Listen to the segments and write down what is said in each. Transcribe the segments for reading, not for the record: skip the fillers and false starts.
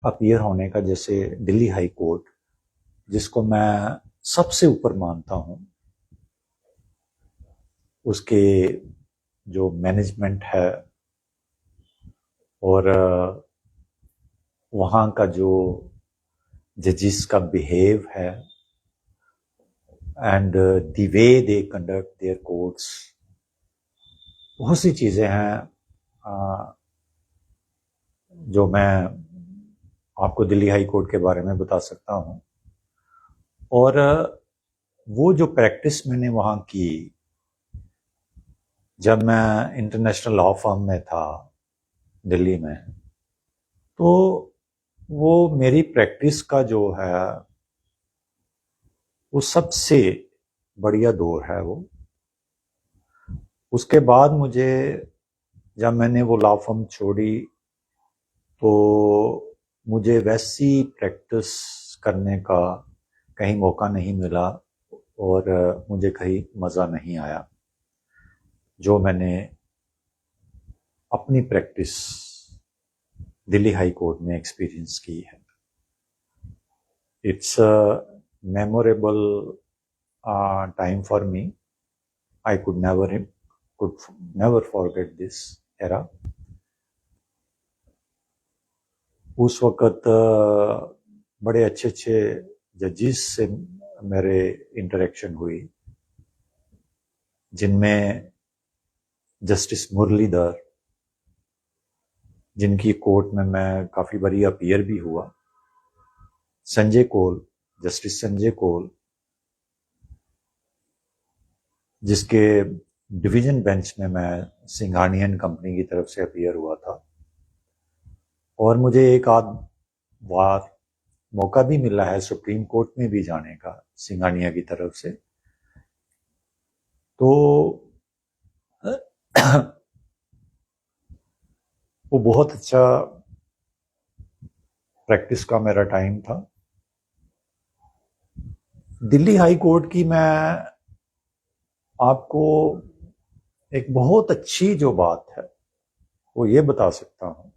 Appear होने का, जैसे दिल्ली हाई कोर्ट, जिसको मैं सबसे ऊपर मानता हूं, उसके जो मैनेजमेंट है और वहाँ का जो जजेस का बिहेव है and the way they conduct their courts, बहुत सी चीज़ें हैं जो मैं आपको दिल्ली हाई कोर्ट के बारे में बता सकता हूँ। और वो जो प्रैक्टिस मैंने वहाँ की जब मैं इंटरनेशनल लॉ फर्म में था दिल्ली में, तो वो मेरी प्रैक्टिस का जो है वो सबसे बढ़िया दौर है वो। उसके बाद मुझे, जब मैंने वो लॉ फर्म छोड़ी, तो मुझे वैसी प्रैक्टिस करने का कहीं मौका नहीं मिला और मुझे कहीं मज़ा नहीं आया जो मैंने अपनी प्रैक्टिस दिल्ली हाई कोर्ट में एक्सपीरियंस की है। It's a memorable time for me. I could never forget this era. उस वक्त बड़े अच्छे अच्छे जजेस से मेरे इंटरेक्शन हुई, जिनमें जस्टिस मुरलीधर, जिनकी कोर्ट में मैं काफ़ी बारी अपीयर भी हुआ, संजय कौल, जस्टिस संजय कौल, जिसके डिवीजन बेंच में मैं सिंघानिया एंड कंपनी की तरफ से अपीयर हुआ था, और मुझे एक आध बार मौका भी मिला है सुप्रीम कोर्ट में भी जाने का सिंघानिया की तरफ से। तो वो बहुत अच्छा प्रैक्टिस का मेरा टाइम था। दिल्ली हाई कोर्ट की मैं आपको एक बहुत अच्छी जो बात है वो ये बता सकता हूं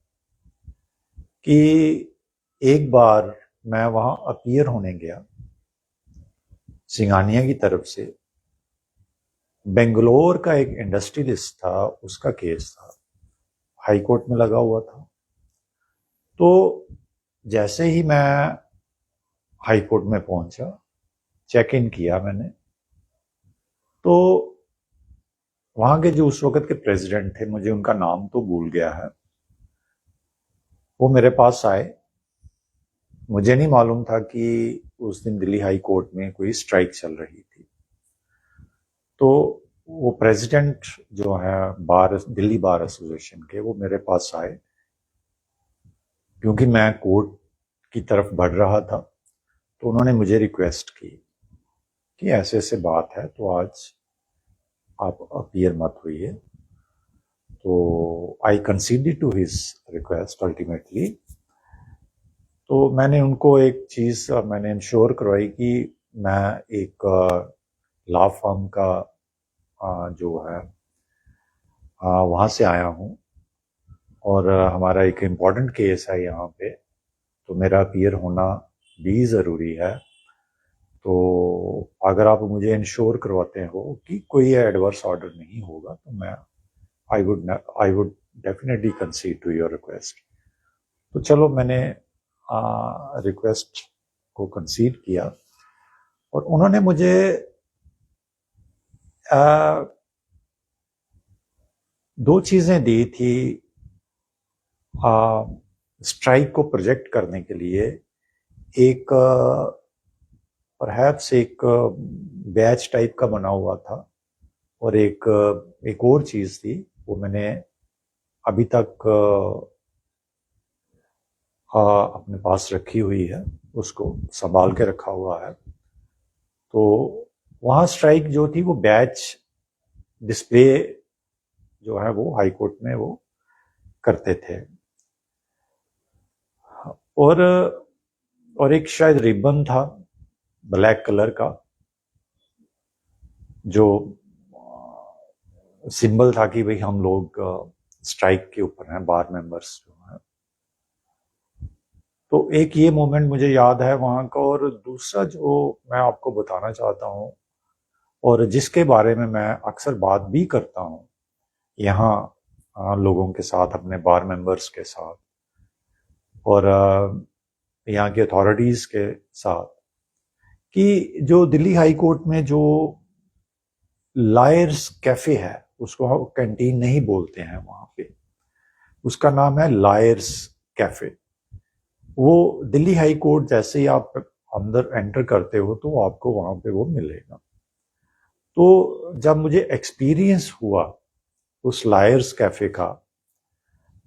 कि एक बार मैं वहां अपीयर होने गया सिंघानिया की तरफ से। बेंगलोर का एक इंडस्ट्रियलिस्ट था, उसका केस था, हाई कोर्ट में लगा हुआ था। तो जैसे ही मैं हाई कोर्ट में पहुंचा, चेक इन किया मैंने, तो वहां के जो उस वक्त के प्रेसिडेंट थे, मुझे उनका नाम तो भूल गया है, वो मेरे पास आए। मुझे नहीं मालूम था कि उस दिन दिल्ली हाई कोर्ट में कोई स्ट्राइक चल रही थी। तो वो प्रेसिडेंट जो है दिल्ली बार एसोसिएशन के, वो मेरे पास आए, क्योंकि मैं कोर्ट की तरफ बढ़ रहा था। तो उन्होंने मुझे रिक्वेस्ट की कि ऐसे ऐसे बात है, तो आज आप अपीयर मत हुई। तो I consider to his request ultimately. तो मैंने उनको एक चीज़ मैंने इंश्योर करवाई कि मैं एक लॉ फर्म का जो है वहाँ से आया हूँ, और हमारा एक इम्पॉर्टेंट केस है यहाँ पे, तो मेरा अपीयर होना भी ज़रूरी है। तो अगर आप मुझे इंश्योर करवाते हो कि कोई एडवर्स ऑर्डर नहीं होगा, तो मैं I would definitely concede to your request. तो चलो, मैंने रिक्वेस्ट को कंसीड किया, और उन्होंने मुझे दो चीजें दी थी स्ट्राइक को प्रोजेक्ट करने के लिए। एक परहैप्स एक बैच टाइप का बना हुआ था, और एक और चीज थी, वो मैंने अभी तक अपने पास रखी हुई है, उसको संभाल के रखा हुआ है। तो वहां स्ट्राइक जो थी, वो बैच डिस्प्ले जो है वो हाई कोर्ट में वो करते थे, और एक शायद रिबन था ब्लैक कलर का, जो सिंबल था कि भाई हम लोग स्ट्राइक के ऊपर हैं, बार मेंबर्स जो हैं। तो एक ये मोमेंट मुझे याद है वहाँ का, और दूसरा जो मैं आपको बताना चाहता हूँ और जिसके बारे में मैं अक्सर बात भी करता हूँ यहाँ लोगों के साथ, अपने बार मेंबर्स के साथ और यहाँ की अथॉरिटीज़ के साथ, कि जो दिल्ली हाई कोर्ट में जो लायर्स कैफे है, उसको कैंटीन नहीं बोलते हैं वहां पे, उसका नाम है लायर्स कैफे। वो दिल्ली हाई कोर्ट जैसे ही आप अंदर एंटर करते हो तो आपको वहां पे वो मिलेगा। तो जब मुझे एक्सपीरियंस हुआ उस लायर्स कैफे का,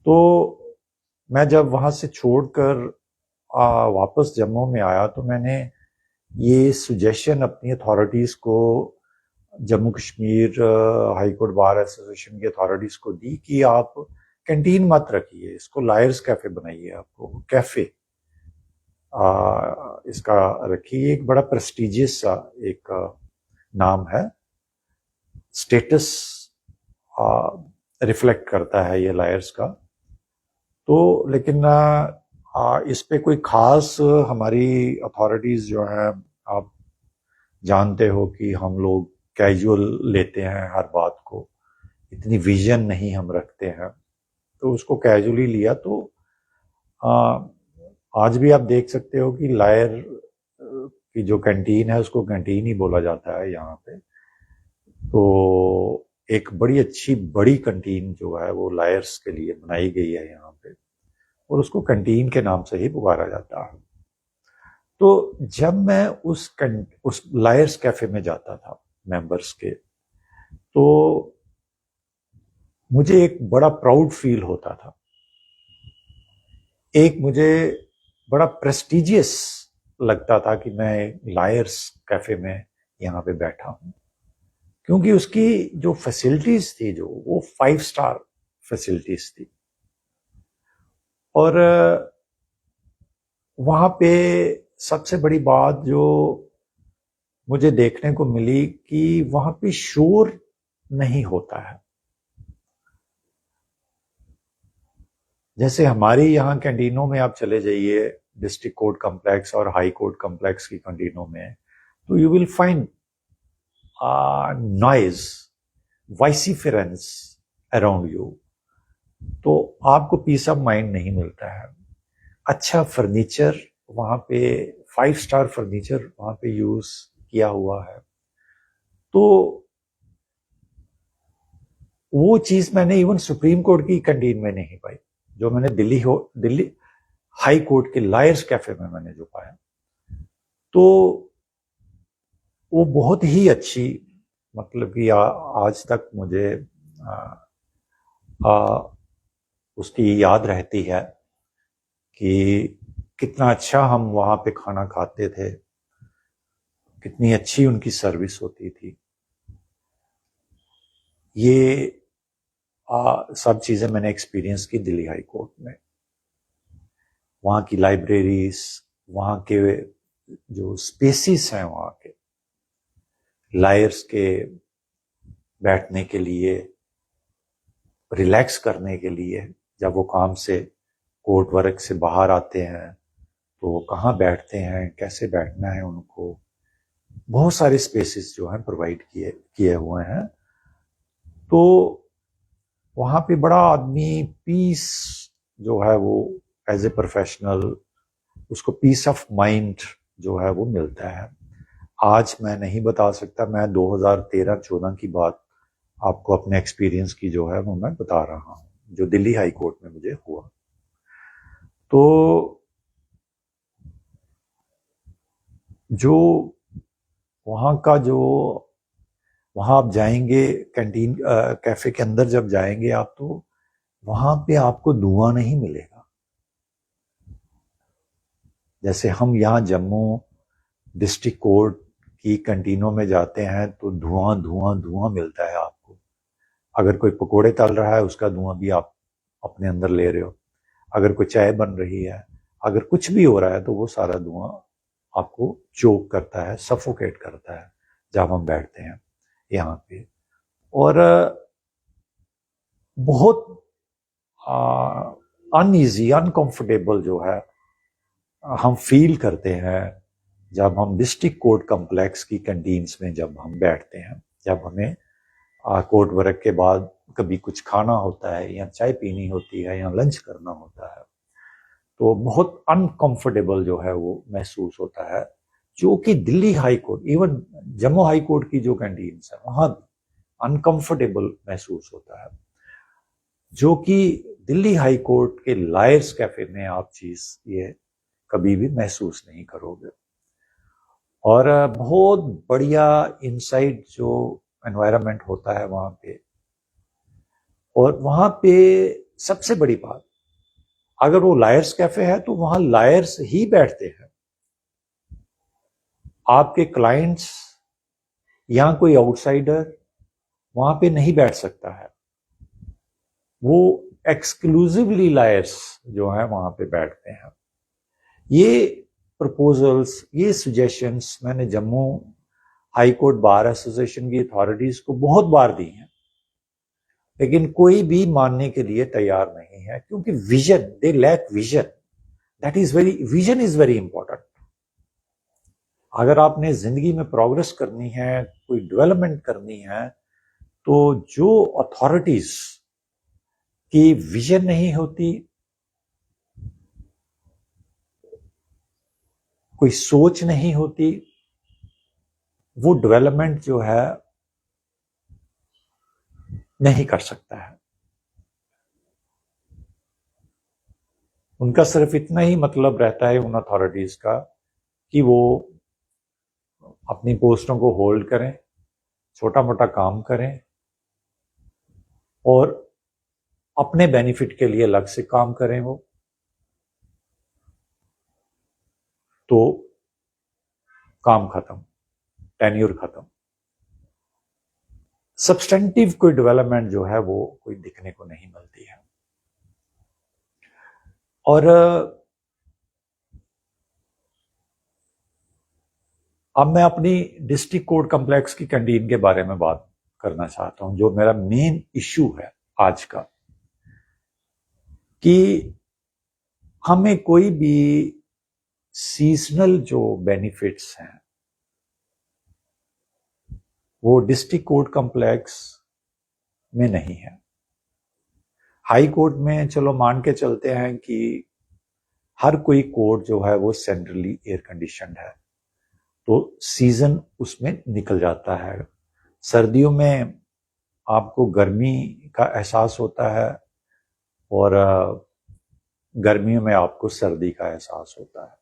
तो मैं जब वहां से छोड़कर वापस जम्मू में आया तो मैंने ये सुजेशन अपनी अथॉरिटीज को, Jammu Kashmir high court bar association की अथॉरिटीज को दी कि आप कैंटीन मत रखिए, इसको लायर्स कैफे बनाइए, आपको कैफे इसका रखिए। एक बड़ा प्रेस्टिजियस सा एक नाम है, स्टेटस रिफ्लेक्ट करता है ये लायर्स का। तो लेकिन इस पे कोई खास हमारी अथॉरिटीज जो है, आप जानते हो कि हम लोग कैजुअल लेते हैं हर बात को, इतनी विजन नहीं हम रखते हैं, तो उसको कैजुअली लिया। तो आज भी आप देख सकते हो कि लायर की जो कैंटीन है उसको कैंटीन ही बोला जाता है यहाँ पे। तो एक बड़ी अच्छी बड़ी कैंटीन जो है वो लायर्स के लिए बनाई गई है यहाँ पे, और उसको कैंटीन के नाम से ही पुकारा जाता है। तो जब मैं उस लायर्स कैफे में जाता था मेंबर्स के, तो मुझे एक बड़ा प्राउड फील होता था, एक मुझे बड़ा प्रेस्टिजियस लगता था कि मैं लायर्स कैफे में यहाँ पे बैठा हूँ, क्योंकि उसकी जो फैसिलिटीज थी जो वो 5 स्टार फैसिलिटीज थी। और वहां पे सबसे बड़ी बात जो मुझे देखने को मिली कि वहां पे शोर नहीं होता है। जैसे हमारी यहाँ कैंटीनों में आप चले जाइए, डिस्ट्रिक्ट कोर्ट कॉम्प्लेक्स और हाई कोर्ट कॉम्प्लेक्स की कैंटीनों में, तो you will find noise, vociferous around you, तो आपको पीस ऑफ माइंड नहीं मिलता है। अच्छा फर्नीचर वहां पे, 5 स्टार फर्नीचर वहां पे यूज किया हुआ है, तो वो चीज मैंने इवन सुप्रीम कोर्ट की कैंटीन में नहीं पाई, जो मैंने दिल्ली हाई कोर्ट के लायर्स कैफे में मैंने जो पाया। तो वो बहुत ही अच्छी, मतलब कि आज तक मुझे उसकी याद रहती है कि कितना अच्छा हम वहां पे खाना खाते थे, कितनी अच्छी उनकी सर्विस होती थी। ये सब चीजें मैंने एक्सपीरियंस की दिल्ली हाई कोर्ट में। वहां की लाइब्रेरीज, वहां के जो स्पेसिस हैं, वहां के लायर्स के बैठने के लिए, रिलैक्स करने के लिए, जब वो काम से, कोर्ट वर्क से बाहर आते हैं तो वो कहाँ बैठते हैं, कैसे बैठना है उनको, बहुत सारे स्पेसिस जो हैं प्रोवाइड किए हुए हैं। तो वहां पे बड़ा आदमी पीस जो है वो एज ए प्रोफेशनल, उसको पीस ऑफ माइंड जो है वो मिलता है। आज मैं नहीं बता सकता, मैं 2013-14 की बात आपको अपने एक्सपीरियंस की जो है वो मैं बता रहा हूँ, जो दिल्ली हाई कोर्ट में मुझे हुआ। तो जो वहाँ का जो, वहाँ आप जाएंगे कैंटीन कैफे के अंदर जब जाएंगे आप, तो वहाँ पे आपको धुआं नहीं मिलेगा। जैसे हम यहाँ जम्मू डिस्ट्रिक्ट कोर्ट की कैंटीनों में जाते हैं तो धुआं धुआं धुआं मिलता है आपको। अगर कोई पकोड़े तल रहा है उसका धुआं भी आप अपने अंदर ले रहे हो, अगर कोई चाय बन रही है, अगर कुछ भी हो रहा है, तो वो सारा धुआं आपको चोक करता है, सफोकेट करता है जब हम बैठते हैं यहाँ पे। और बहुत अनईजी, अनकंफर्टेबल जो है हम फील करते हैं जब हम डिस्ट्रिक्ट कोर्ट कम्प्लेक्स की कैंटीन्स में जब हम बैठते हैं, जब हमें कोर्ट वर्क के बाद कभी कुछ खाना होता है या चाय पीनी होती है या लंच करना होता है, तो बहुत अनकंफर्टेबल जो है वो महसूस होता है, जो कि Delhi high court, even Jammu high court की जो कैंटीन्स है वहां भी अनकंफर्टेबल महसूस होता है, जो कि दिल्ली हाई कोर्ट के लायर्स कैफे में आप चीज ये कभी भी महसूस नहीं करोगे। और बहुत बढ़िया इनसाइड जो एनवायरनमेंट होता है वहां पे, और वहां पे सबसे बड़ी बात, अगर वो लायर्स कैफे है तो वहां लायर्स ही बैठते हैं, आपके क्लाइंट्स या कोई आउटसाइडर वहां पे नहीं बैठ सकता है। वो एक्सक्लूसिवली लायर्स जो है वहां पे बैठते हैं। ये प्रपोजल्स, ये सजेशंस मैंने Jammu high court bar association की अथॉरिटीज को बहुत बार दी हैं, लेकिन कोई भी मानने के लिए तैयार नहीं है, क्योंकि vision, they lack vision. Vision is very important. अगर आपने जिंदगी में प्रोग्रेस करनी है, कोई डेवलपमेंट करनी है, तो जो अथॉरिटीज की विजन नहीं होती, कोई सोच नहीं होती, वो डेवलपमेंट जो है नहीं कर सकता है। उनका सिर्फ इतना ही मतलब रहता है उन अथॉरिटीज का कि वो अपनी पोस्टों को होल्ड करें, छोटा मोटा काम करें और अपने बेनिफिट के लिए अलग से काम करें, वो तो काम खत्म, टेन्योर खत्म। सब्सटेंटिव कोई डेवलपमेंट जो है वो कोई दिखने को नहीं मिलती है। और अब मैं अपनी डिस्ट्रिक्ट कोर्ट कम्प्लेक्स की कैंटीन के बारे में बात करना चाहता हूं, जो मेरा मेन इश्यू है आज का, कि हमें कोई भी सीजनल जो बेनिफिट्स हैं वो डिस्ट्रिक्ट कोर्ट कम्प्लेक्स में नहीं है। हाई कोर्ट में चलो मान के चलते हैं कि हर कोई कोर्ट जो है वो सेंट्रली एयर कंडीशनड है, तो सीजन उसमें निकल जाता है। सर्दियों में आपको गर्मी का एहसास होता है और गर्मियों में आपको सर्दी का एहसास होता है।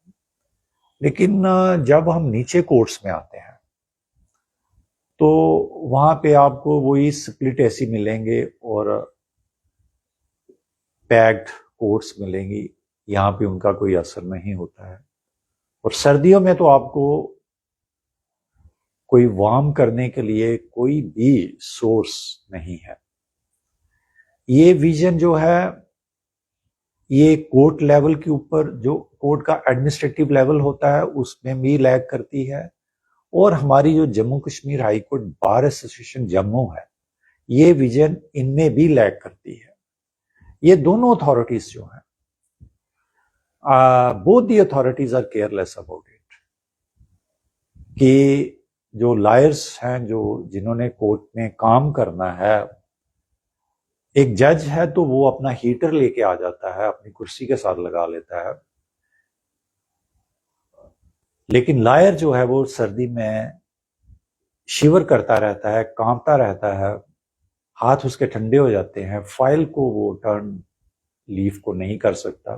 लेकिन जब हम नीचे कोर्ट्स में आते हैं तो वहां पे आपको वही स्प्लिट एसी मिलेंगे और पैक्ड कोर्ट्स मिलेंगी, यहाँ पे उनका कोई असर नहीं होता है। और सर्दियों में तो आपको कोई वार्म करने के लिए कोई भी सोर्स नहीं है। ये विजन जो है ये कोर्ट लेवल के ऊपर, जो कोर्ट का एडमिनिस्ट्रेटिव लेवल होता है उसमें भी लैग करती है, और हमारी जो Jammu Kashmir high court bar association Jammu है, ये विजन इनमें भी लैग करती है। ये दोनों अथॉरिटीज जो हैं, both the authorities are careless about it, कि जो लायर्स हैं, जो जिन्होंने कोर्ट में काम करना है, एक जज है तो वो अपना हीटर लेके आ जाता है, अपनी कुर्सी के साथ लगा लेता है, लेकिन लायर जो है वो सर्दी में शिवर करता रहता है, कांपता रहता है, हाथ उसके ठंडे हो जाते हैं, फाइल को वो टर्न लीफ को नहीं कर सकता,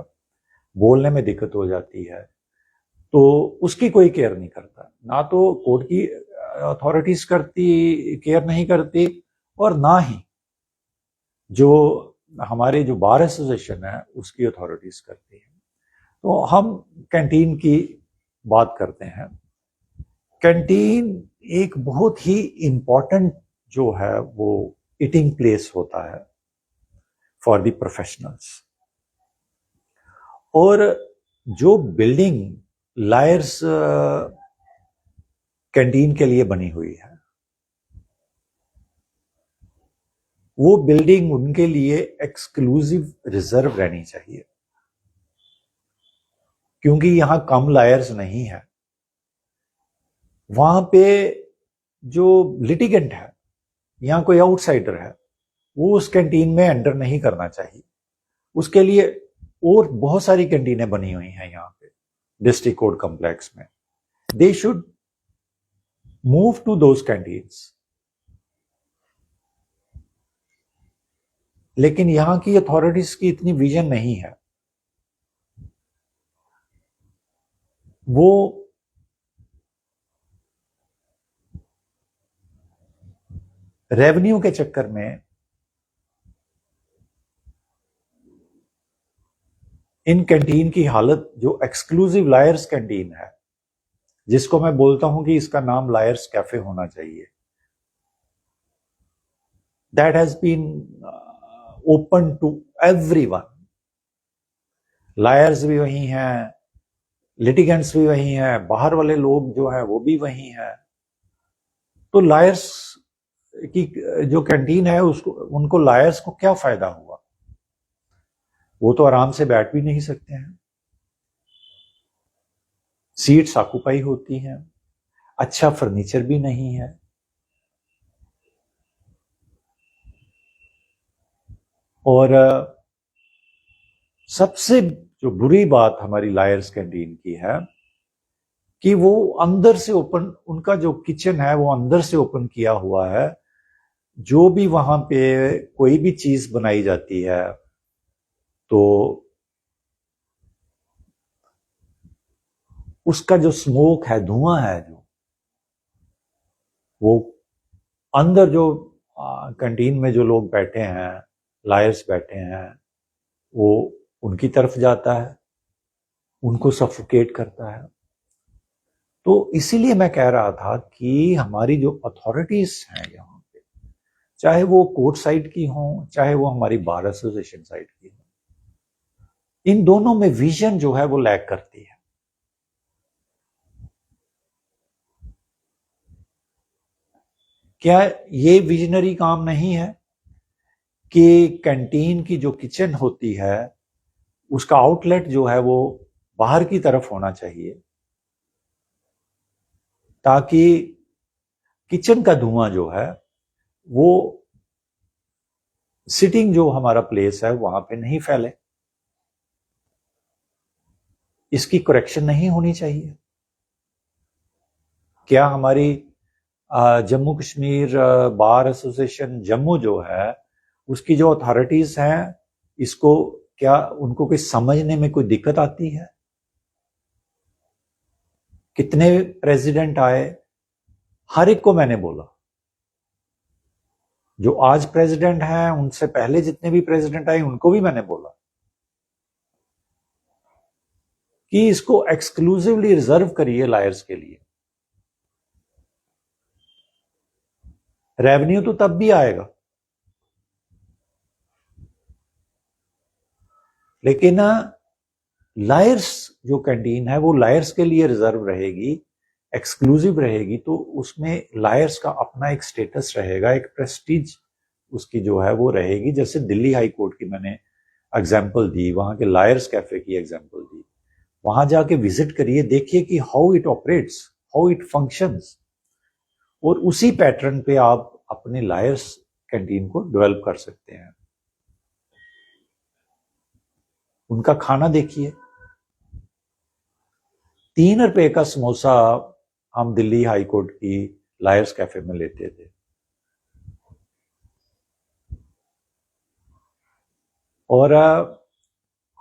बोलने में दिक्कत हो जाती है, तो उसकी कोई केयर नहीं करता। ना तो कोर्ट की अथॉरिटीज करती, केयर नहीं करती, और ना ही जो हमारे जो बार एसोसिएशन है उसकी अथॉरिटीज करती है। तो हम कैंटीन की बात करते हैं। कैंटीन एक बहुत ही इंपॉर्टेंट जो है वो ईटिंग प्लेस होता है फॉर द प्रोफेशनल्स। और जो बिल्डिंग लायर्स कैंटीन के लिए बनी हुई है, वो बिल्डिंग उनके लिए एक्सक्लूसिव रिजर्व रहनी चाहिए, क्योंकि यहां कम लायर्स नहीं है, वहां पे जो लिटिगेंट है या कोई आउटसाइडर है वो उस कैंटीन में एंटर नहीं करना चाहिए। उसके लिए और बहुत सारी कैंटीनें बनी हुई हैं यहाँ पे डिस्ट्रिक्ट कोर्ट कॉम्प्लेक्स में। They should move to those canteens. लेकिन यहां की अथॉरिटीज की इतनी विजन नहीं है। वो रेवेन्यू के चक्कर में इन कैंटीन की हालत, जो एक्सक्लूसिव लायर्स कैंटीन है, जिसको मैं बोलता हूं कि इसका नाम लायर्स कैफे होना चाहिए, that has been open to everyone. Lawyers भी वही हैं, लिटिगेंट्स भी वही हैं, बाहर वाले लोग जो हैं वो भी वही हैं। तो लायर्स की जो कैंटीन है उसको, उनको लायर्स को क्या फायदा हुआ? वो तो आराम से बैठ भी नहीं सकते हैं, सीट्स ऑक्यूपाई होती हैं, अच्छा फर्नीचर भी नहीं है। और सबसे जो बुरी बात हमारी लायर्स कैंटीन की है कि वो अंदर से ओपन, उनका जो किचन है वो अंदर से ओपन किया हुआ है। जो भी वहां पे कोई भी चीज बनाई जाती है तो उसका जो स्मोक है, धुआं है, जो वो अंदर जो कैंटीन में जो लोग बैठे हैं, लायर्स बैठे हैं, वो उनकी तरफ जाता है, उनको सफोकेट करता है। तो इसीलिए मैं कह रहा था कि हमारी जो अथॉरिटीज हैं यहाँ पे, चाहे वो कोर्ट साइड की हों, चाहे वो हमारी बार एसोसिएशन साइड की हों, इन दोनों में विजन जो है वो लैग करती है। क्या ये विजनरी काम नहीं है कि कैंटीन की जो किचन होती है उसका आउटलेट जो है वो बाहर की तरफ होना चाहिए, ताकि किचन का धुआं जो है वो सिटिंग जो हमारा प्लेस है वहां पे नहीं फैले। इसकी करेक्शन नहीं होनी चाहिए। क्या हमारी जम्मू कश्मीर बार एसोसिएशन जम्मू जो है, उसकी जो अथॉरिटीज हैं, इसको क्या उनको कोई समझने में कोई दिक्कत आती है? कितने प्रेसिडेंट आए, हर एक को मैंने बोला। जो आज प्रेसिडेंट हैं उनसे पहले जितने भी प्रेसिडेंट आए उनको भी मैंने बोला कि इसको एक्सक्लूसिवली रिजर्व करिए लायर्स के लिए। रेवेन्यू तो तब भी आएगा, लेकिन लायर्स जो कैंटीन है वो लायर्स के लिए रिजर्व रहेगी, एक्सक्लूसिव रहेगी। तो उसमें लायर्स का अपना एक स्टेटस रहेगा, एक प्रेस्टीज उसकी जो है वो रहेगी। जैसे दिल्ली हाई कोर्ट की मैंने एग्जाम्पल दी, वहां के लायर्स कैफे की एग्जाम्पल दी। वहां जाके विजिट करिए, देखिए कि how it operates, how it functions, और उसी पैटर्न पे आप अपने लायर्स कैंटीन को डेवलप कर सकते हैं। उनका खाना देखिए, 3 रुपए का समोसा हम दिल्ली हाई कोर्ट की लायर्स कैफे में लेते थे, और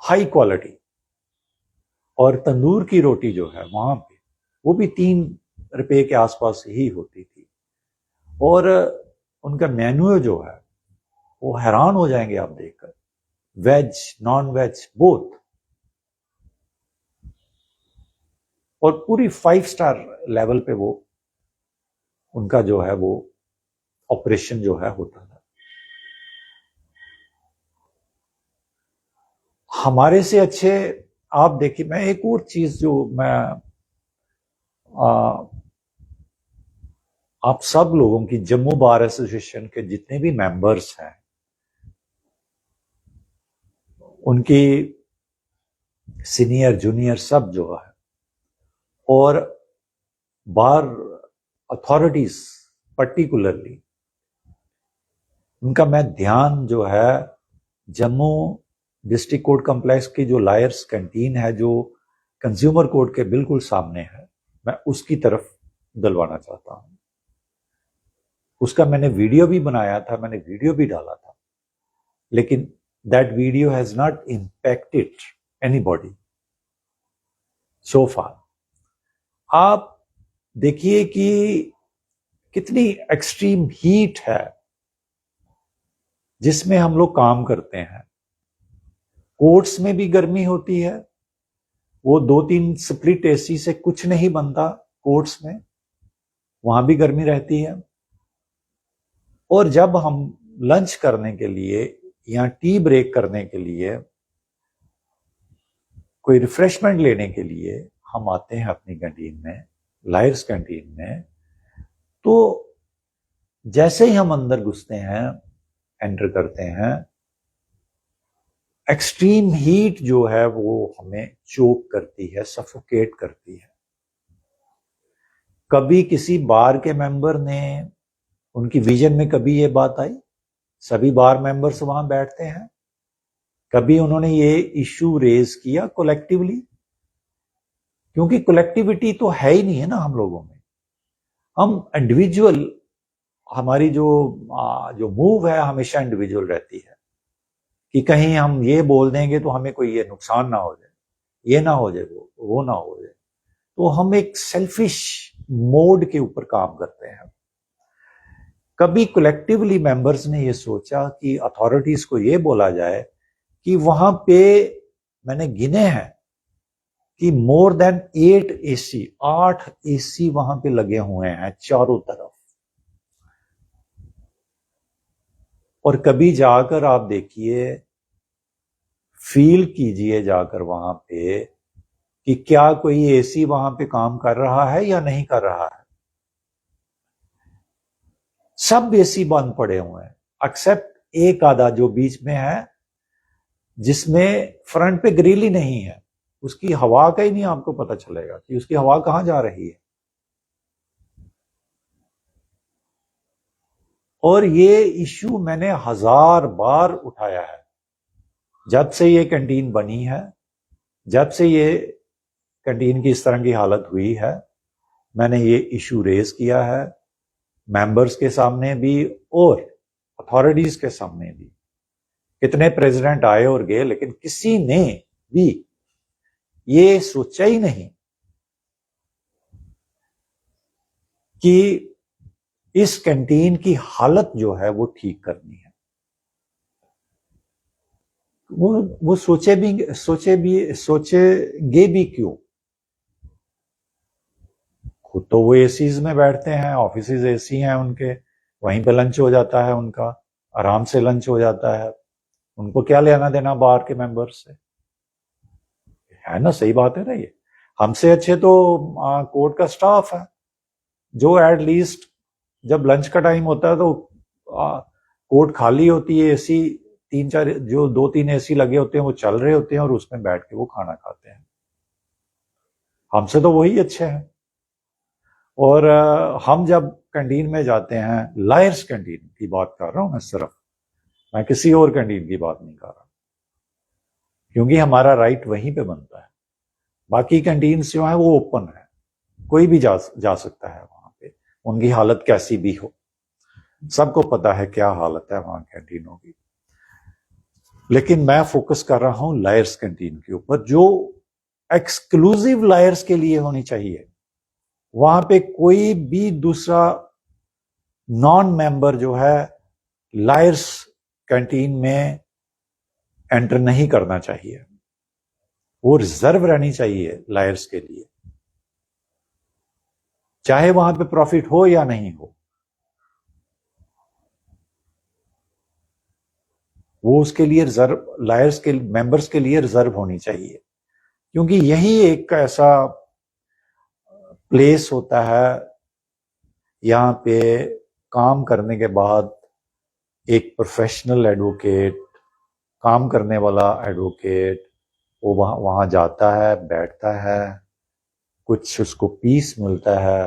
हाई क्वालिटी। और तंदूर की रोटी जो है वहां पे वो भी 3 रुपए के आसपास ही होती थी। और उनका मेन्यू जो है वो हैरान हो जाएंगे आप देखकर, वेज नॉन वेज बोथ, और पूरी 5 स्टार लेवल पे वो उनका जो है वो ऑपरेशन जो है होता था। हमारे से अच्छे आप देखिए। मैं एक और चीज जो मैं आप सब लोगों की, जम्मू बार एसोसिएशन के जितने भी मेंबर्स हैं, उनकी सीनियर जूनियर सब जो है, और बार अथॉरिटीज पर्टिकुलरली, उनका मैं ध्यान जो है जम्मू डिस्ट्रिक्ट कोर्ट कॉम्प्लेक्स की जो लायर्स कैंटीन है, जो कंज्यूमर कोर्ट के बिल्कुल सामने है, मैं उसकी तरफ दिलवाना चाहता हूं। उसका मैंने वीडियो भी बनाया था, मैंने वीडियो भी डाला था, लेकिन that video has not impacted anybody so far. आप देखिए कि कितनी एक्सट्रीम हीट है जिसमें हम लोग काम करते हैं। कोर्ट्स में भी गर्मी होती है, वो 2-3 स्प्लिट एसी से कुछ नहीं बनता कोर्ट्स में, वहां भी गर्मी रहती है। और जब हम लंच करने के लिए या टी ब्रेक करने के लिए, कोई रिफ्रेशमेंट लेने के लिए हम आते हैं अपनी कैंटीन में, लायर्स कैंटीन में, तो जैसे ही हम अंदर घुसते हैं, एंटर करते हैं, एक्सट्रीम हीट जो है वो हमें चोक करती है, सफोकेट करती है। कभी किसी बार के मेंबर ने, उनकी विजन में कभी ये बात आई? सभी बार मेंबर्स वहां बैठते हैं, कभी उन्होंने ये इश्यू रेज किया कलेक्टिवली? क्योंकि कलेक्टिविटी तो है ही नहीं है ना हम लोगों में। हम इंडिविजुअल, हमारी जो जो मूव है हमेशा इंडिविजुअल रहती है कि कहीं हम ये बोल देंगे तो हमें कोई ये नुकसान ना हो जाए, ये ना हो जाए, वो ना हो जाए, तो हम एक सेल्फिश मोड के ऊपर काम करते हैं। कभी कलेक्टिवली मेंबर्स ने ये सोचा कि अथॉरिटीज को ये बोला जाए कि वहां पे, मैंने गिने हैं कि मोर देन 8 एसी वहां पे लगे हुए हैं चारों तरफ। और कभी जाकर आप देखिए, फील कीजिए जाकर वहां पे कि क्या कोई एसी वहां पे काम कर रहा है या नहीं कर रहा है। सब एसी बंद पड़े हुए हैं, एक्सेप्ट एक आधा जो बीच में है, जिसमें फ्रंट पे ग्रिल ही नहीं है, उसकी हवा का ही नहीं आपको पता चलेगा कि उसकी हवा कहां जा रही है। और ये इश्यू मैंने 1000 बार उठाया है जब से ये कैंटीन बनी है, जब से ये कैंटीन की इस तरह की हालत हुई है। मैंने ये इश्यू रेज किया है मेंबर्स के सामने भी और अथॉरिटीज के सामने भी। कितने प्रेसिडेंट आए और गए, लेकिन किसी ने भी ये सोचा ही नहीं कि इस कैंटीन की हालत जो है वो ठीक करनी है। वो सोचेंगे भी क्यों? खुद तो वो एसीज में बैठते हैं, ऑफिसेज एसी हैं उनके, वहीं पे लंच हो जाता है उनका, आराम से लंच हो जाता है। उनको क्या लेना देना बाहर के मेंबर्स से? है ना, सही बात है ना ये। हमसे अच्छे तो कोर्ट का स्टाफ है, जो एट लीस्ट जब लंच का टाइम होता है तो कोर्ट खाली होती है, एसी 3-4 जो 2-3 एसी लगे होते हैं वो चल रहे होते हैं, और उसमें बैठ के वो खाना खाते हैं। हमसे तो वही अच्छे हैं। और हम जब कैंटीन में जाते हैं, लायर्स कैंटीन की बात कर रहा हूं मैं सिर्फ, मैं किसी और कैंटीन की बात नहीं कर रहा, क्योंकि हमारा राइट वहीं पे बनता है। बाकी कैंटीन जो है वो ओपन है, कोई भी जा सकता है वहां पे, उनकी हालत कैसी भी हो, सबको पता है क्या हालत है वहां कैंटीनों की। लेकिन मैं फोकस कर रहा हूं लायर्स कैंटीन के ऊपर, जो एक्सक्लूसिव लायर्स के लिए होनी चाहिए। वहां पे कोई भी दूसरा नॉन मेंबर जो है लायर्स कैंटीन में एंटर नहीं करना चाहिए, वो रिजर्व रहनी चाहिए लायर्स के लिए, चाहे वहां पे प्रॉफिट हो या नहीं हो, वो उसके लिए रिजर्व, लायर्स के मेंबर्स के लिए रिजर्व होनी चाहिए। क्योंकि यही एक ऐसा प्लेस होता है, यहां पे काम करने के बाद एक प्रोफेशनल एडवोकेट, काम करने वाला एडवोकेट, वो वहां जाता है, बैठता है, कुछ उसको पीस मिलता है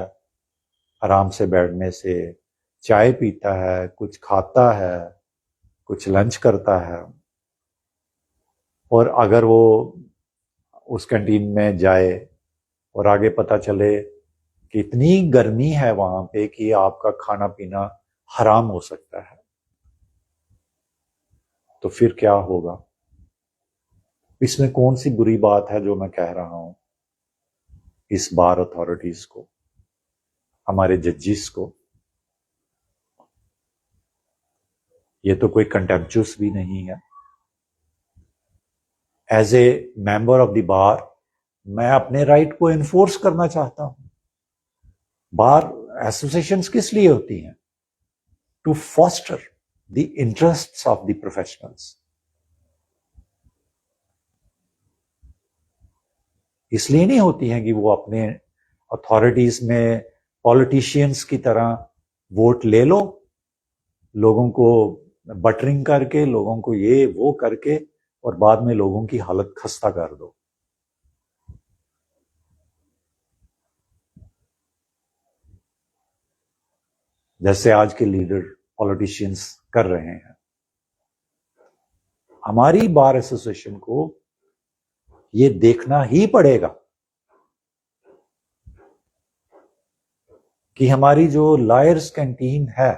आराम से बैठने से, चाय पीता है, कुछ खाता है, कुछ लंच करता है। और अगर वो उस कैंटीन में जाए और आगे पता चले कि इतनी गर्मी है वहां पे कि आपका खाना पीना हराम हो सकता है, तो फिर क्या होगा? इसमें कौन सी बुरी बात है जो मैं कह रहा हूं इस बार अथॉरिटीज को, हमारे जजेस को? ये तो कोई कंटेम्पचुअस भी नहीं है। As a member of the bar मैं अपने राइट को एनफोर्स करना चाहता हूं। बार एसोसिएशंस किस लिए होती हैं? To foster the interests of the professionals. इसलिए नहीं होती हैं कि वो अपने अथॉरिटीज में पॉलिटिशियंस की तरह वोट ले लो, लोगों को बटरिंग करके, लोगों को ये वो करके, और बाद में लोगों की हालत खस्ता कर दो। जैसे आज के लीडर पॉलिटिशियंस कर रहे हैं। हमारी बार एसोसिएशन को ये देखना ही पड़ेगा कि हमारी जो लायर्स कैंटीन है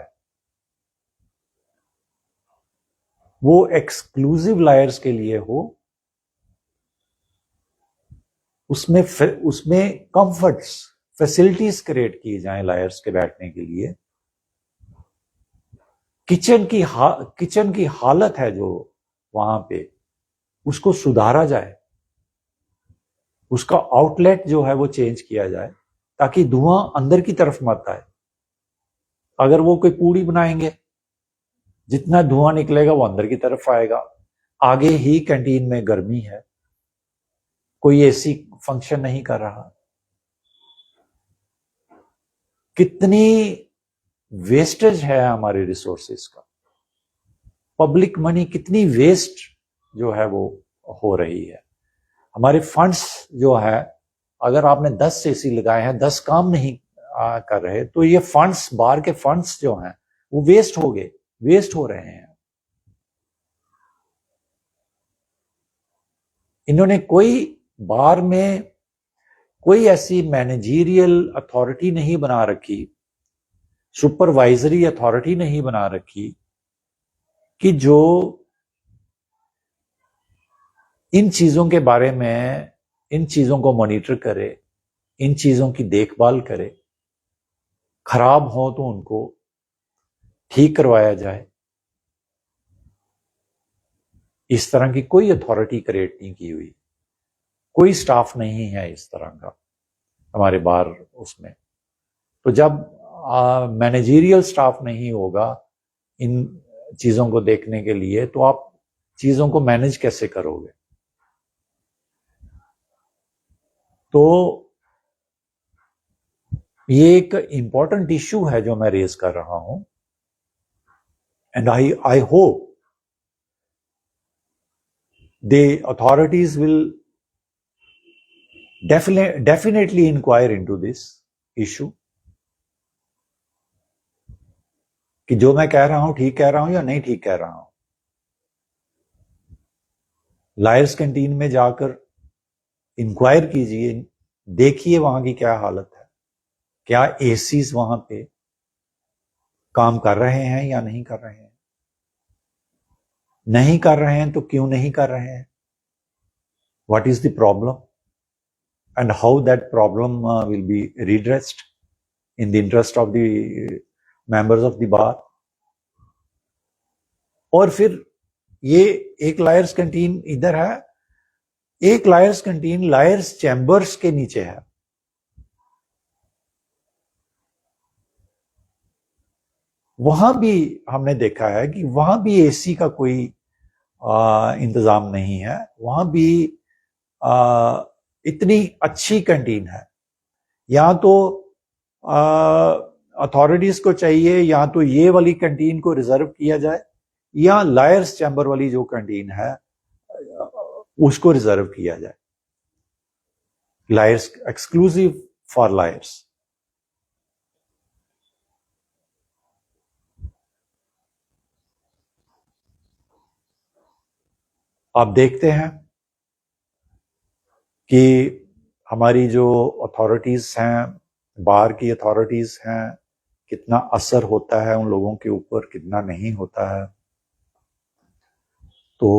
वो एक्सक्लूसिव लायर्स के लिए हो, उसमें कंफर्ट्स, फैसिलिटीज क्रिएट की जाएं लायर्स के बैठने के लिए। किचन की हालत है जो वहां पे, उसको सुधारा जाए, उसका आउटलेट जो है वो चेंज किया जाए ताकि धुआं अंदर की तरफ मत आए। अगर वो कोई पूड़ी बनाएंगे, जितना धुआं निकलेगा वो अंदर की तरफ आएगा। आगे ही कैंटीन में गर्मी है, कोई एसी फंक्शन नहीं कर रहा। कितनी वेस्टेज है हमारे रिसोर्सेस का, पब्लिक मनी कितनी वेस्ट जो है वो हो रही है। हमारे फंड्स जो है, अगर आपने 10 एसी लगाए हैं, 10 काम नहीं कर रहे, तो ये फंड्स, बाहर के फंड्स जो हैं वो वेस्ट हो रहे हैं। इन्होंने कोई बार में कोई ऐसी मैनेजरियल अथॉरिटी नहीं बना रखी, सुपरवाइजरी अथॉरिटी नहीं बना रखी कि जो इन चीजों के बारे में, इन चीजों को मॉनिटर करे, इन चीजों की देखभाल करे, खराब हो तो उनको ठीक करवाया जाए। इस तरह की कोई अथॉरिटी क्रिएट नहीं की हुई, कोई स्टाफ नहीं है इस तरह का हमारे बाहर उसमें। तो जब मैनेजरियल स्टाफ नहीं होगा इन चीजों को देखने के लिए, तो आप चीजों को मैनेज कैसे करोगे? तो ये एक इंपॉर्टेंट इश्यू है जो मैं रेज कर रहा हूं, and I hope the authorities will definitely inquire into this issue कि जो मैं कह रहा हूं ठीक कह रहा हूं या नहीं ठीक कह रहा हूं। लायर्स कैंटीन में जाकर इंक्वायर कीजिए, देखिए वहां की क्या हालत है, क्या एसीज वहां पे काम कर रहे हैं या नहीं कर रहे हैं। नहीं कर रहे हैं तो क्यों नहीं कर रहे हैं? What is the problem and how that problem will be redressed in the interest of the members of the bar। और फिर ये एक लायर्स कैंटीन इधर है, एक लायर्स कैंटीन लायर्स चैम्बर्स के नीचे है। वहां भी हमने देखा है कि वहां भी एसी का कोई इंतजाम नहीं है। वहां भी इतनी अच्छी कैंटीन है। या तो अथॉरिटीज को चाहिए या तो ये वाली कैंटीन को रिजर्व किया जाए, या लायर्स चैम्बर वाली जो कैंटीन है उसको रिजर्व किया जाए, लायर्स, एक्सक्लूसिव फॉर लायर्स। आप देखते हैं कि हमारी जो अथॉरिटीज हैं, बार की अथॉरिटीज हैं, कितना असर होता है उन लोगों के ऊपर, कितना नहीं होता है। तो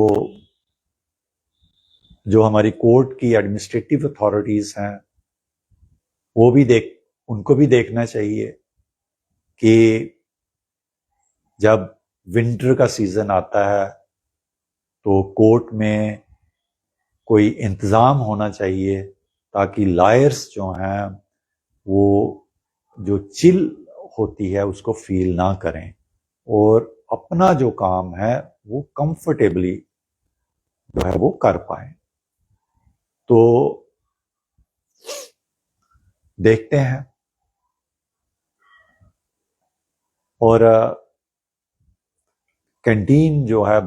जो हमारी कोर्ट की एडमिनिस्ट्रेटिव अथॉरिटीज हैं, वो भी उनको भी देखना चाहिए कि जब विंटर का सीजन आता है तो कोर्ट में कोई इंतज़ाम होना चाहिए ताकि लायर्स जो हैं वो जो चिल होती है उसको फील ना करें और अपना जो काम है वो कंफर्टेबली जो है वो कर पाए। तो देखते हैं। और कैंटीन जो है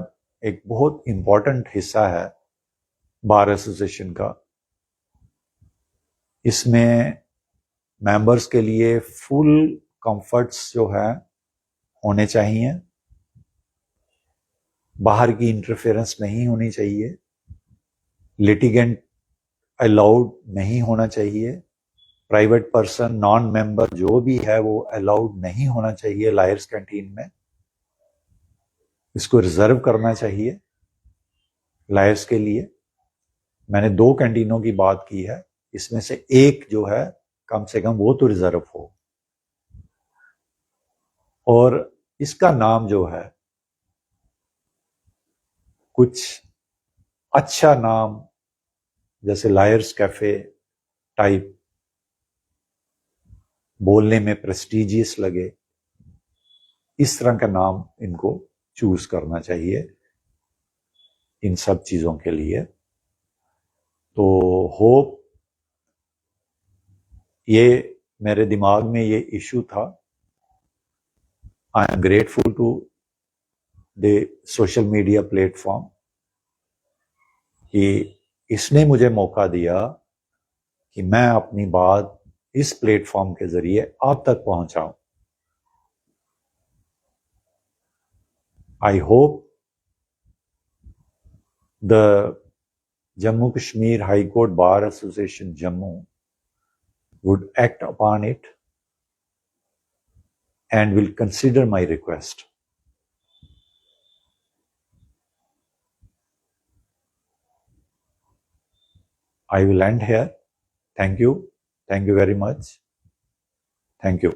एक बहुत इंपॉर्टेंट हिस्सा है बार एसोसिएशन का। इसमें मेंबर्स के लिए फुल कंफर्ट्स जो है होने चाहिए, बाहर की इंटरफेरेंस नहीं होनी चाहिए, लिटिगेंट अलाउड नहीं होना चाहिए, प्राइवेट पर्सन नॉन मेंबर जो भी है वो अलाउड नहीं होना चाहिए लायर्स कैंटीन में। इसको रिजर्व करना चाहिए लायर्स के लिए। मैंने 2 कैंटीनों की बात की है, इसमें से एक जो है कम से कम वो तो रिजर्व हो। और इसका नाम जो है कुछ अच्छा नाम, जैसे लायर्स कैफे टाइप, बोलने में प्रेस्टिजियस लगे, इस तरह का नाम इनको चूज करना चाहिए इन सब चीजों के लिए। तो होप ये मेरे दिमाग में ये इशू था। I am grateful to the social media platform कि इसने मुझे मौका दिया कि मैं अपनी बात इस प्लेटफॉर्म के जरिए आप तक पहुंचाऊं। I hope the Jammu Kashmir High Court Bar Association Jammu would act upon it and will consider my request. I will end here. Thank you. Thank you very much. Thank you.